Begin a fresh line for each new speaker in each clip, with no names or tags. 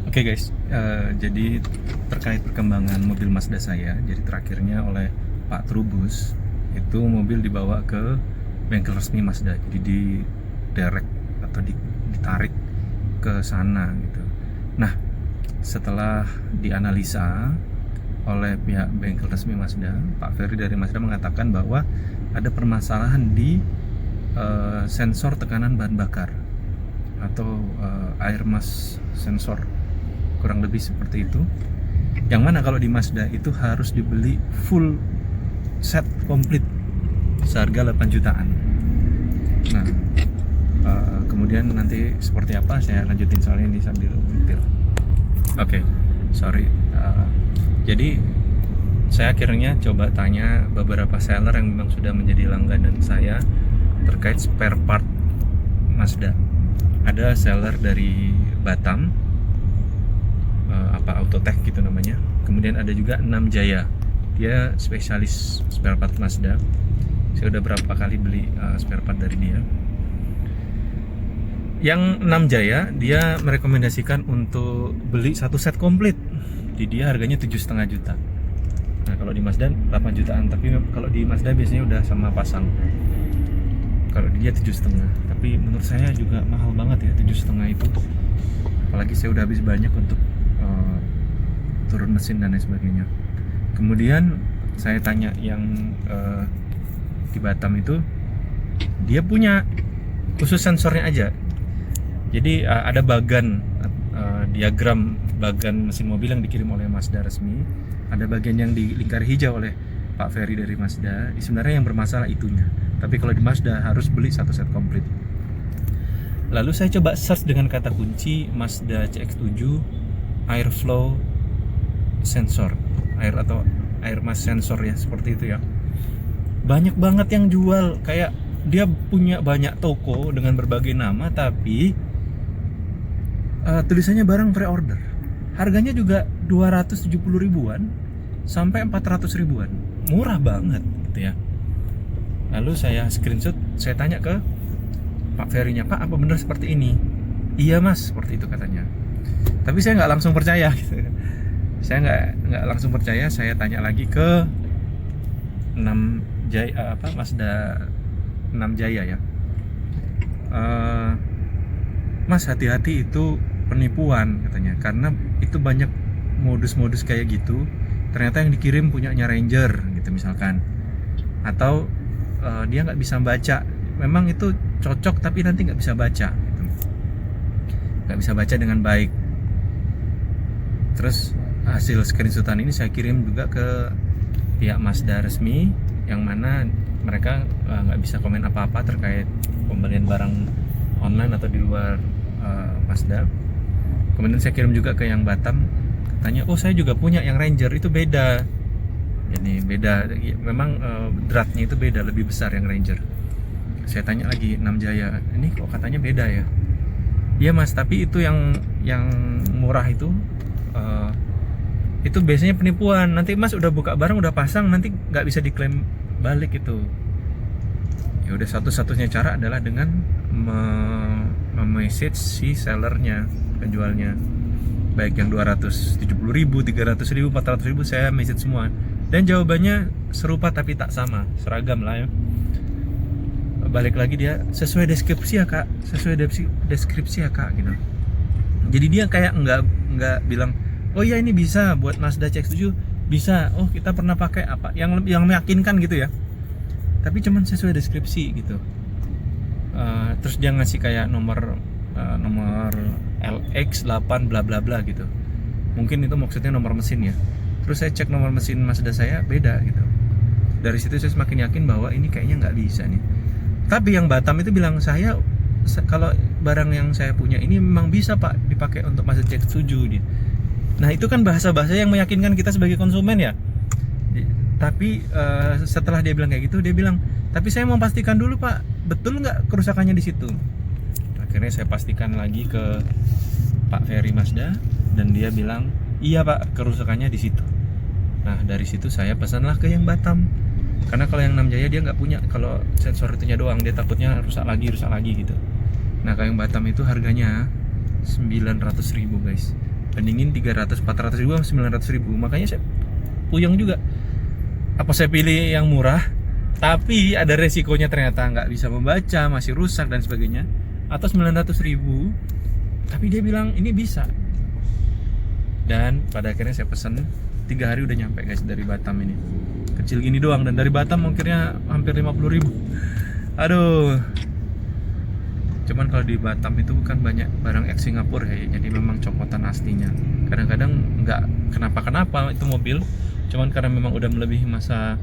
Oke guys, jadi terkait perkembangan mobil Mazda saya, jadi terakhirnya oleh Pak Trubus itu mobil dibawa ke bengkel resmi Mazda, jadi di direct atau ditarik ke sana gitu. Nah, setelah dianalisa oleh pihak bengkel resmi Mazda, Pak Ferry dari Mazda mengatakan bahwa ada permasalahan di sensor tekanan bahan bakar atau air mass sensor, kurang lebih seperti itu, yang mana kalau di Mazda itu harus dibeli full set komplit seharga 8 jutaan. Nah, kemudian nanti seperti apa saya lanjutin, soalnya ini sambil nyetir. Oke, sorry. Jadi saya akhirnya coba tanya beberapa seller yang memang sudah menjadi langganan saya terkait spare part Mazda. Ada seller dari Batam, Autotech gitu namanya. Kemudian ada juga 6 Jaya, dia spesialis spare part Mazda. Saya udah berapa kali beli spare part dari dia. Yang 6 Jaya dia merekomendasikan untuk beli satu set komplit. Di dia harganya 7,5 juta. Nah, kalau di Mazda 8 jutaan, tapi kalau di Mazda biasanya udah sama pasang. Kalau di dia 7,5. Tapi menurut saya juga mahal banget ya 7,5 itu. Apalagi saya udah habis banyak untuk turun mesin dan lain sebagainya. Kemudian saya tanya yang di Batam itu, dia punya khusus sensornya aja. Jadi ada bagan diagram bagan mesin mobil yang dikirim oleh Mazda resmi, ada bagian yang dilingkari hijau oleh Pak Ferry dari Mazda. Sebenarnya yang bermasalah itunya, tapi kalau di Mazda harus beli satu set komplit. Lalu saya coba search dengan kata kunci Mazda CX-7 airflow sensor, air mass sensor ya, seperti itu ya. Banyak banget yang jual, kayak dia punya banyak toko dengan berbagai nama, tapi tulisannya barang pre-order. Harganya juga 270 ribuan sampai 400 ribuan. Murah banget gitu ya. Lalu saya screenshot, saya tanya ke Pak Ferry-nya, "Pak, apa benar seperti ini?" "Iya Mas, seperti itu," katanya. Tapi saya nggak langsung percaya gitu. Saya nggak langsung percaya. Saya tanya lagi ke 6 Jaya, Mazda 6 Jaya ya. "Mas, hati-hati, itu penipuan," katanya, karena itu banyak modus-modus kayak gitu. Ternyata yang dikirim punyanya Ranger gitu misalkan, atau dia nggak bisa baca. Memang itu cocok tapi nanti nggak bisa baca gitu. Nggak bisa baca dengan baik. Terus hasil screenshotan ini saya kirim juga ke pihak Mazda resmi, yang mana mereka nggak bisa komen apa-apa terkait pembelian barang online atau di luar Mazda. Kemudian saya kirim juga ke yang Batam, katanya, "Oh, saya juga punya yang Ranger, itu beda." Ini beda, memang dratnya itu beda, lebih besar yang Ranger. Saya tanya lagi 6 Jaya, "Ini kok katanya beda ya?" "Iya Mas, tapi itu yang murah itu biasanya penipuan. Nanti Mas udah buka barang, udah pasang, nanti nggak bisa diklaim balik itu." Ya udah, satu-satunya cara adalah dengan message si sellernya, penjualnya, baik yang 270 ribu, 300 ribu, 400 ribu, saya message semua. Dan jawabannya serupa tapi tak sama, seragam lah ya. Balik lagi dia, "Sesuai deskripsi ya kak, sesuai deskripsi ya kak," gitu. Jadi dia kayak nggak bilang, "Oh iya, ini bisa buat Mazda CX-7 bisa, oh kita pernah pakai," apa yang meyakinkan gitu ya. Tapi cuman sesuai deskripsi gitu. Terus dia ngasih kayak nomor LX8 bla bla bla gitu. Mungkin itu maksudnya nomor mesin ya. Terus saya cek nomor mesin Mazda saya beda gitu. Dari situ saya semakin yakin bahwa ini kayaknya nggak bisa nih. Tapi yang Batam itu bilang, "Saya kalau barang yang saya punya ini memang bisa Pak dipakai untuk Mazda CX-7 dia." Nah, itu kan bahasa-bahasa yang meyakinkan kita sebagai konsumen ya. Tapi setelah dia bilang kayak gitu, dia bilang, "Tapi saya mau pastikan dulu Pak, betul nggak kerusakannya di situ?" Akhirnya saya pastikan lagi ke Pak Ferry Mazda, dan dia bilang, "Iya Pak, kerusakannya di situ." Nah, dari situ saya pesanlah ke yang Batam, karena kalau yang 6 Jaya dia nggak punya, kalau sensor itunya doang, dia takutnya rusak lagi gitu. Nah, kalau yang Batam itu harganya 900 ribu guys. bandingin 300, 400 ribu sama 900 ribu. Makanya saya puyeng juga, apa saya pilih yang murah tapi ada resikonya ternyata nggak bisa membaca, masih rusak dan sebagainya, atau 900 ribu tapi dia bilang ini bisa. Dan pada akhirnya saya pesen, 3 hari udah nyampe guys dari Batam. Ini kecil gini doang, dan dari Batam ongkirnya hampir 50 ribu. Aduh, cuman kalau di Batam itu kan banyak barang ex Singapura ya, jadi memang copotan aslinya. Kadang-kadang nggak kenapa-kenapa itu mobil, cuman karena memang udah melebihi masa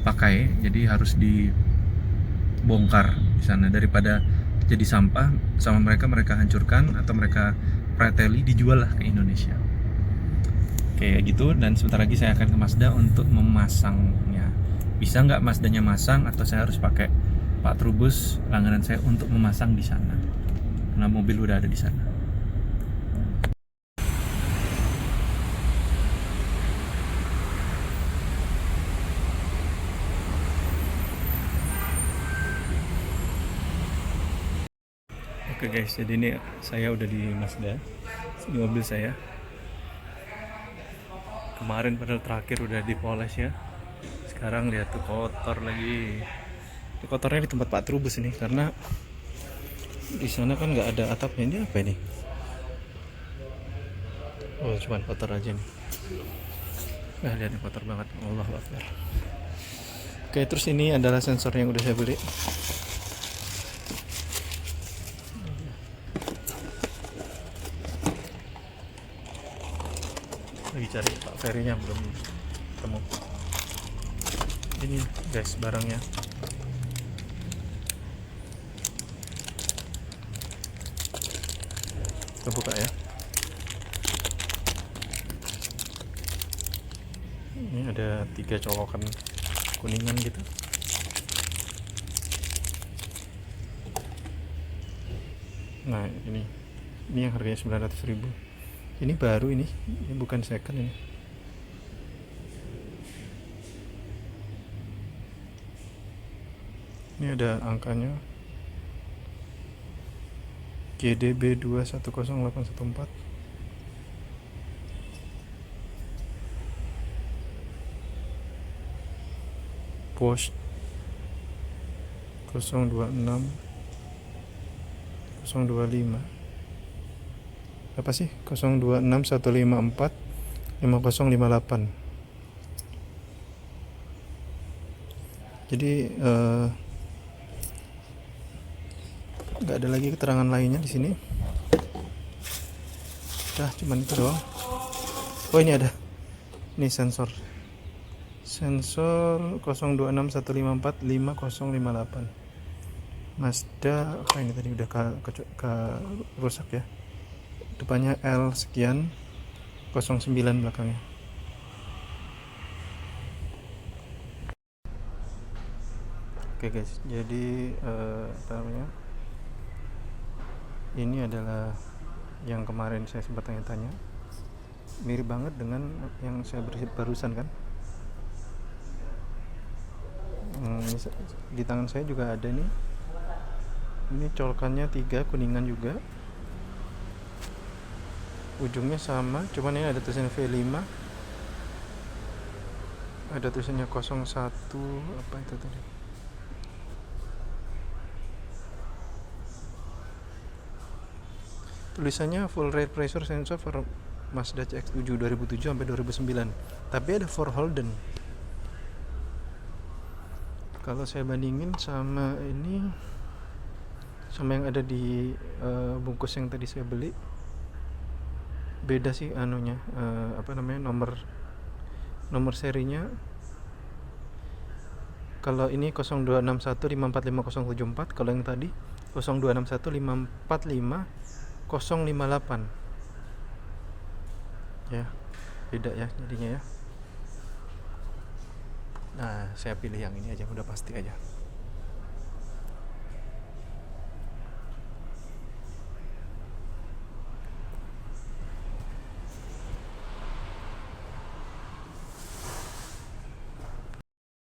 pakai, jadi harus dibongkar di sana. Daripada jadi sampah sama mereka hancurkan atau mereka preteli, dijual lah ke Indonesia. Kayak gitu. Dan sebentar lagi saya akan ke Mazda untuk memasangnya. Bisa nggak Mazdanya masang, atau saya harus pakai Pak Trubus langganan saya untuk memasang di sana, karena mobil udah ada di sana. Oke guys, jadi ini saya udah di Mazda. Ini mobil saya. Kemarin padahal terakhir udah dipoles ya. Sekarang lihat tuh kotor lagi. Ini kotornya di tempat Pak Trubus ini, karena di sana kan nggak ada atapnya. Ini apa ini? Oh, cuman kotor aja nih. Nah, lihat nih, kotor banget. Allahu Akbar. Oke, terus ini adalah sensor yang udah saya beli. Lagi cari Pak Ferry-nya, belum ketemu. Ini guys barangnya. Kita buka ya. Ini ada 3 colokan kuningan gitu. Nah ini yang harganya 900 ribu. Ini baru, ini bukan second ini. Ini ada angkanya, GDB 210814. Porsche 026 025. Apa sih? 026154 5058. Jadi nggak ada lagi keterangan lainnya di sini. Cuman itu doang. Oh, ini ada. Ini sensor 026154 5058. Mazda apa ini tadi udah rusak ya. Depannya L sekian 09 belakangnya. Oke guys, jadi apa namanya, ini adalah yang kemarin saya sempat tanya-tanya, mirip banget dengan yang saya barusan kan. Di tangan saya juga ada nih. Ini colokannya 3 kuningan juga, ujungnya sama, cuman ini ada tulisannya V5, ada tulisannya 01, apa itu tadi, tulisannya full rate pressure sensor for Mazda CX-7 2007 sampai 2009, tapi ada for Holden. Kalau saya bandingin sama ini, sama yang ada di bungkus yang tadi saya beli, beda sih anunya, apa namanya, nomor serinya. Kalau ini 0261545074, kalau yang tadi 0261545058. Ya, beda ya jadinya ya. Nah, saya pilih yang ini aja, udah pasti aja.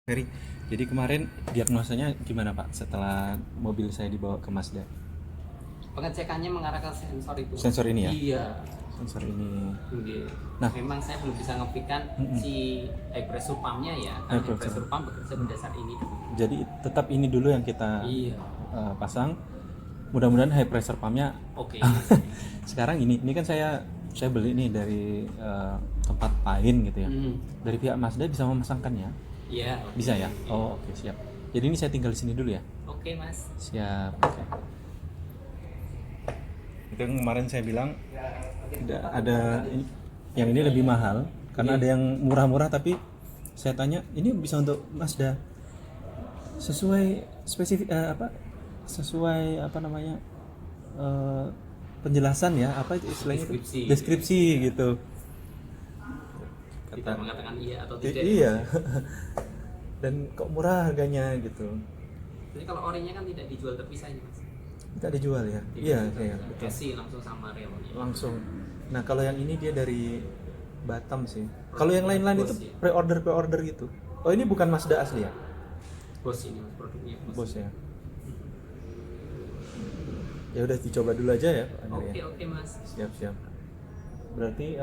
Ferry, jadi kemarin diagnosanya gimana Pak setelah mobil saya dibawa ke Mazda?
Pengecekannya mengarah ke sensor itu.
Sensor ini ya?
Iya.
sensor ini.
Oke.
Nah.
Memang saya belum bisa ngepikan si high pressure pumpnya ya, karena
High
high
pressure.
pressure pump bekerja berdasar ini dulu.
Jadi tetap ini dulu yang kita
Iya.
pasang. Mudah-mudahan high pressure pumpnya
Oke.
sekarang ini kan saya beli nih dari tempat lain gitu ya. Dari pihak Mazda bisa memasangkannya.
Iya.
Bisa ya? Oh, oke, siap. Jadi ini saya tinggal di sini dulu ya.
Oke, Mas.
Siap. Oke. Itu yang kemarin saya bilang ada yang ini lebih mahal karena ada yang murah-murah, tapi saya tanya ini bisa untuk Mazda sesuai spesifik sesuai penjelasan ya, apa itu istilahnya, deskripsi gitu.
Kita mengatakan iya atau tidak.
Iya. Dan kok murah harganya gitu.
Jadi kalau orinya kan tidak dijual terpisah ya, Mas.
Kita dijual ya. Iya, betul.
Kasih langsung sama relnya.
Langsung. Nah, kalau yang ini dia dari Batam sih. Kalau yang lain-lain itu pre-order gitu. Oh, ini bukan Mazda asli ya?
Bos ini Mas, produknya
Bos ya. Ya udah dicoba dulu aja ya, Pak Andri.
Oke, Mas.
Siap. Berarti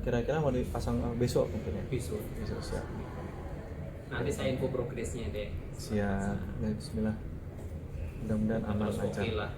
kira-kira mau dipasang besok mungkin ya?
Besok
siap.
Nanti saya info progresnya deh.
Siap. Ya, bismillah. Mudah-mudahan aman
Terus
lancar.
oke lah.